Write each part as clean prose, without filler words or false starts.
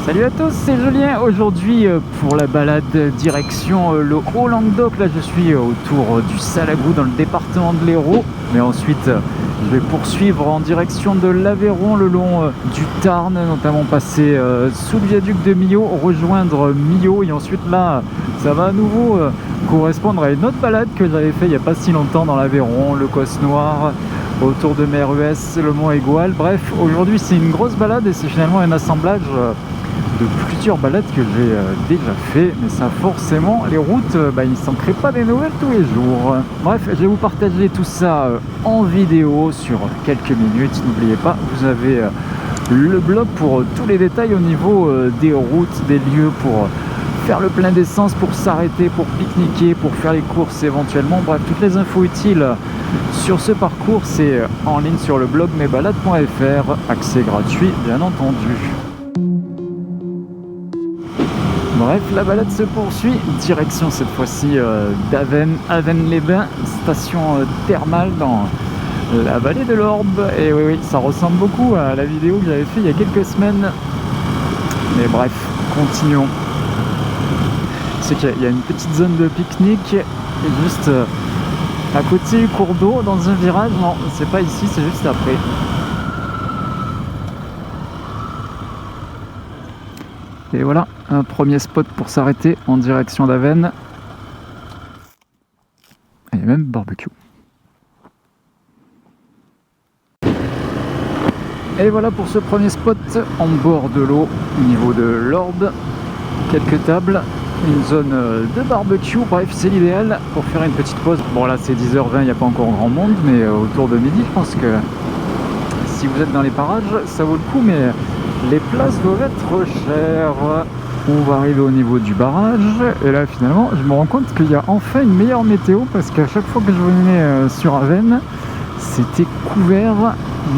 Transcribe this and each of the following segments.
Salut à tous, c'est Julien. Aujourd'hui pour la balade direction le Haut-Languedoc. Là je suis autour du Salagou dans le département de l'Hérault. Mais ensuite je vais poursuivre en direction de l'Aveyron le long du Tarn, notamment passer sous le viaduc de Millau, rejoindre Millau. Et ensuite là ça va à nouveau correspondre à une autre balade que j'avais fait il n'y a pas si longtemps dans l'Aveyron, le Causse Noir, autour de Merhues, le Mont Égual. Bref, aujourd'hui c'est une grosse balade et c'est finalement un assemblage de plusieurs balades que j'ai déjà fait, mais ça forcément, les routes, il ne s'en crée pas des nouvelles tous les jours. Bref, je vais vous partager tout ça en vidéo sur quelques minutes. N'oubliez pas, vous avez le blog pour tous les détails au niveau des routes, des lieux pour faire le plein d'essence, pour s'arrêter, pour pique-niquer, pour faire les courses éventuellement. Bref, toutes les infos utiles sur ce parcours, c'est en ligne sur le blog mesbalades.fr, accès gratuit bien entendu. Bref, la balade se poursuit, direction cette fois-ci d'Avesnes-les-Bains, station thermale dans la vallée de l'Orbe. Et oui, ça ressemble beaucoup à la vidéo que j'avais fait il y a quelques semaines. Mais bref, continuons. C'est qu'il y a une petite zone de pique-nique et juste à côté du cours d'eau, dans un virage. Non, c'est pas ici, c'est juste après. Et voilà, un premier spot pour s'arrêter en direction d'Avesnes. Et même barbecue. Et voilà pour ce premier spot en bord de l'eau, au niveau de l'Orbe. Quelques tables, une zone de barbecue. Bref, c'est l'idéal pour faire une petite pause. Bon là c'est 10h20, il n'y a pas encore grand monde, mais autour de midi, je pense que si vous êtes dans les parages, ça vaut le coup, mais les places doivent être chères. On va arriver au niveau du barrage et là finalement je me rends compte qu'il y a enfin une meilleure météo, parce qu'à chaque fois que je venais sur Avesnes, c'était couvert,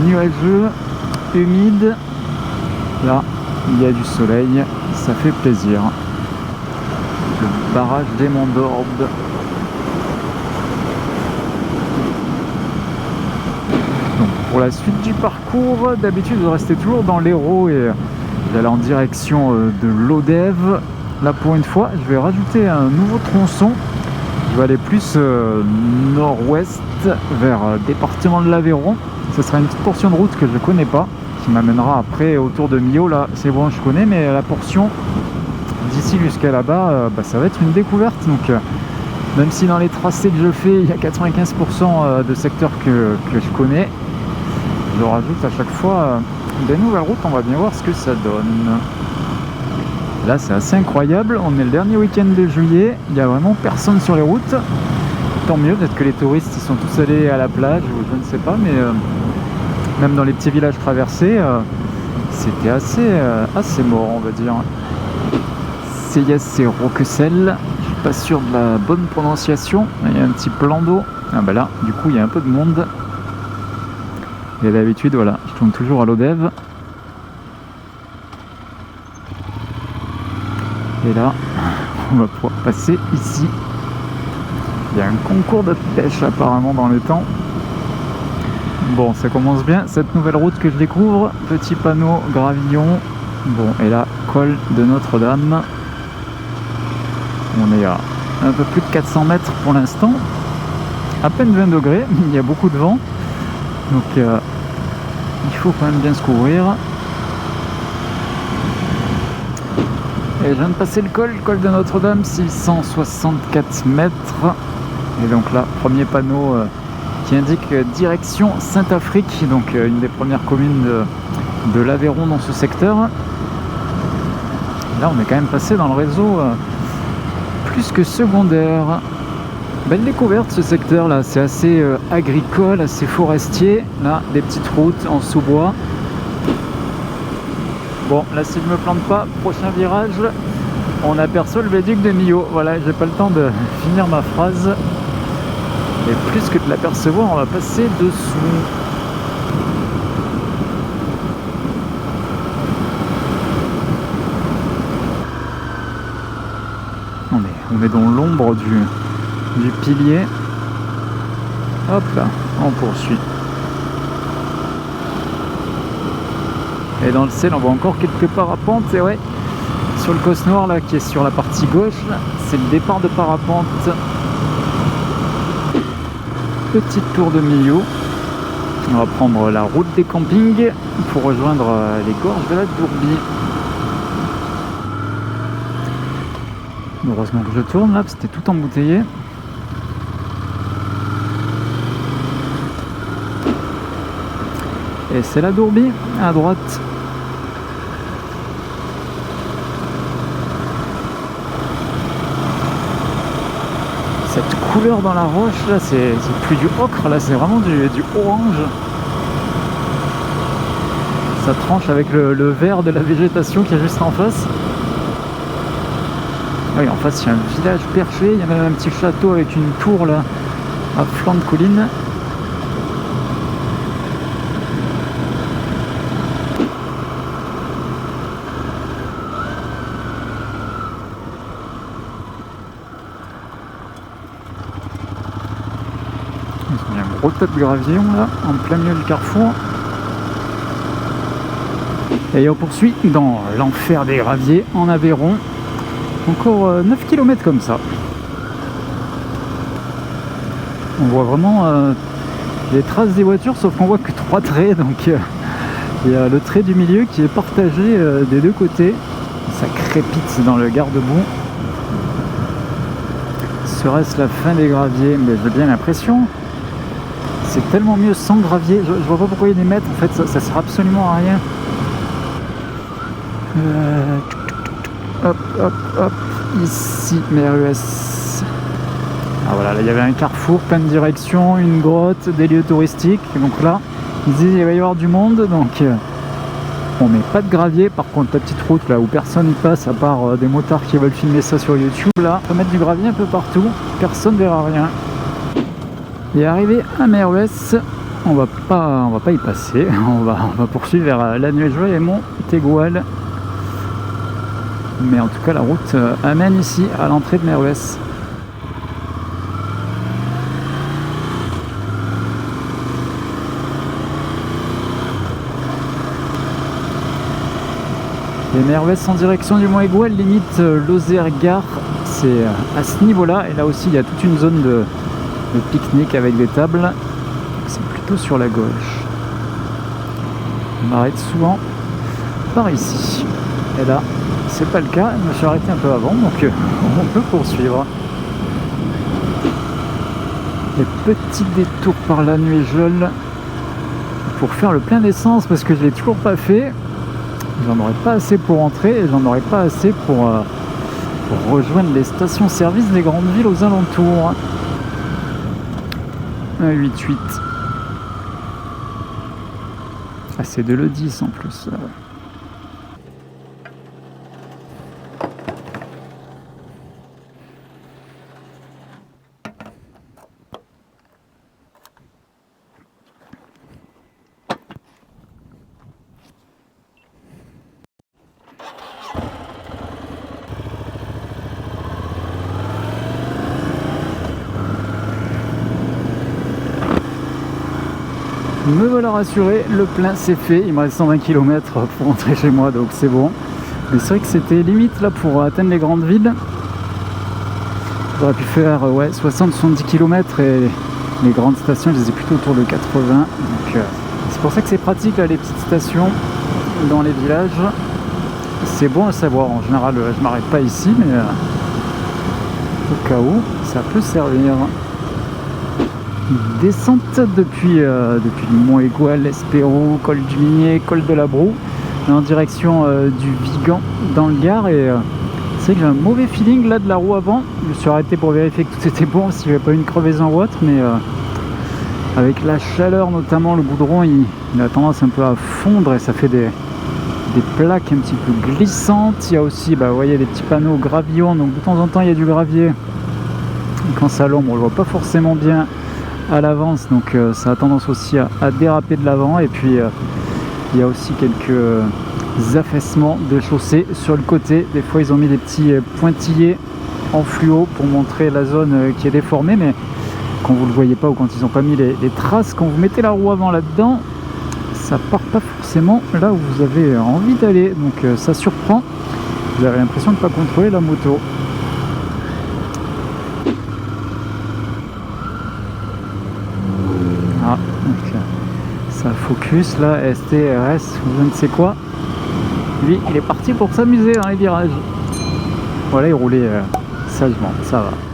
nuageux, humide. Là il y a du soleil, ça fait plaisir. Le barrage des Monts d'Orbe. Pour la suite du parcours, d'habitude je restais toujours dans l'Hérault et j'allais en direction de l'Odève. Là pour une fois, je vais rajouter un nouveau tronçon. Je vais aller plus nord-ouest vers département de l'Aveyron. Ce sera une petite portion de route que je ne connais pas, qui m'amènera après autour de Millau. Là c'est bon, je connais, mais la portion d'ici jusqu'à là-bas, ça va être une découverte. Donc même si dans les tracés que je fais, il y a 95% de secteurs que je connais, je rajoute à chaque fois des nouvelles routes. On va bien voir ce que ça donne. Là c'est assez incroyable, on est le dernier week-end de juillet, il n'y a vraiment personne sur les routes. Tant mieux, peut-être que les touristes ils sont tous allés à la plage ou je ne sais pas, mais même dans les petits villages traversés, c'était assez mort, on va dire. C'est Roquessel, je suis pas sûr de la bonne prononciation. Il y a un petit plan d'eau. Ah bah là, du coup il y a un peu de monde. Et d'habitude, voilà, je tourne toujours à l'Odève. Et là, on va pouvoir passer ici. Il y a un concours de pêche apparemment dans le temps. Bon, ça commence bien, cette nouvelle route que je découvre. Petit panneau gravillon. Bon, et là, col de Notre-Dame. On est à un peu plus de 400 mètres pour l'instant. À peine 20 degrés, il y a beaucoup de vent. Donc il faut quand même bien se couvrir. Et je viens de passer le col de Notre-Dame, 664 mètres. Et donc là, premier panneau qui indique direction Saint-Affrique, donc une des premières communes de l'Aveyron dans ce secteur. Là on est quand même passé dans le réseau plus que secondaire. Belle découverte ce secteur là, c'est assez agricole, assez forestier. Là, des petites routes en sous-bois. Bon, là si je me plante pas, prochain virage, on aperçoit le viaduc de Millau. Voilà, j'ai pas le temps de finir ma phrase. Et plus que de l'apercevoir, on va passer dessous. On est dans l'ombre du pilier. Hop là, on poursuit. Et dans le ciel, on voit encore quelques parapentes. Et ouais, sur le Causse Noir là qui est sur la partie gauche, c'est le départ de parapente. Petite tour de Millau. On va prendre la route des campings pour rejoindre les gorges de la Dourbie. Heureusement que je tourne là, parce que c'était tout embouteillé. Et c'est la Dourbie à droite. Cette couleur dans la roche là, c'est plus du ocre là, c'est vraiment du orange. Ça tranche avec le vert de la végétation qui est juste en face. Ah oui, en face il y a un village perché, il y a même un petit château avec une tour là à flanc de colline. Il y a un gros tas de gravillon là, en plein milieu du carrefour. Et on poursuit dans l'enfer des graviers en Aveyron. Encore 9 km comme ça. On voit vraiment les traces des voitures, sauf qu'on voit que 3 traits. Donc il y a le trait du milieu qui est partagé des deux côtés. Ça crépite dans le garde-boue. Serait-ce la fin des graviers? Mais j'ai bien l'impression. C'est tellement mieux sans gravier. Je vois pas pourquoi ils les mettent. En fait, ça sert absolument à rien. Hop, hop, hop. Ici, MER-US. Ah voilà, là il y avait un carrefour, plein de directions, une grotte, des lieux touristiques. Donc là, ils disent qu'il va y avoir du monde. Donc on met pas de gravier. Par contre, la petite route là où personne n'y passe, à part des motards qui veulent filmer ça sur YouTube, là, on va mettre du gravier un peu partout. Personne ne verra rien. Et arrivé à MER-US, on va pas y passer. On va poursuivre vers la Nuéjoie et Montégoal. Mais en tout cas, la route amène ici à l'entrée de MER-US. Et MER-US en direction du Montégoal, limite Lozère-Gare. C'est à ce niveau-là. Et là aussi, il y a toute une zone de pique-nique avec des tables. C'est plutôt sur la gauche. On m'arrête souvent par ici. Et là, c'est pas le cas. Je me suis arrêté un peu avant, donc on peut poursuivre. Les petits détours par la Nuéjole pour faire le plein d'essence parce que je l'ai toujours pas fait. J'en aurais pas assez pour rentrer et j'en aurais pas assez pour rejoindre les stations-service des grandes villes aux alentours. 1,88. Ah, c'est de l'E10 en plus. Me voilà rassuré, le plein c'est fait, il me reste 120 km pour rentrer chez moi donc c'est bon. Mais c'est vrai que c'était limite là pour atteindre les grandes villes. J'aurais pu faire 60-70 km et les grandes stations je les ai plutôt autour de 80. Donc c'est pour ça que c'est pratique là, les petites stations dans les villages. C'est bon à savoir, en général je m'arrête pas ici mais au cas où ça peut servir. Descente depuis le Montégoal, Espérou, col du Minier, col de la Broue, en direction du Vigan dans le Gard. Et c'est vrai que j'ai un mauvais feeling là de la roue avant. Je me suis arrêté pour vérifier que tout était bon, s'il n'y avait pas une crevaison ou autre, mais avec la chaleur notamment, le goudron il a tendance un peu à fondre et ça fait des plaques un petit peu glissantes. Il y a aussi, vous voyez, des petits panneaux gravillons, donc de temps en temps il y a du gravier. Et quand ça l'ombre, on le voit pas forcément bien à l'avance, donc ça a tendance aussi à déraper de l'avant. Et puis il y a aussi quelques affaissements de chaussée sur le côté. Des fois ils ont mis des petits pointillés en fluo pour montrer la zone qui est déformée, mais quand vous le voyez pas ou quand ils n'ont pas mis les traces, quand vous mettez la roue avant là-dedans, ça part pas forcément là où vous avez envie d'aller, donc ça surprend. Vous avez l'impression de ne pas contrôler la moto. Ah, donc ça focus là, STRS, je ne sais quoi. Lui, il est parti pour s'amuser dans les virages. Voilà, il roulait sagement, ça va.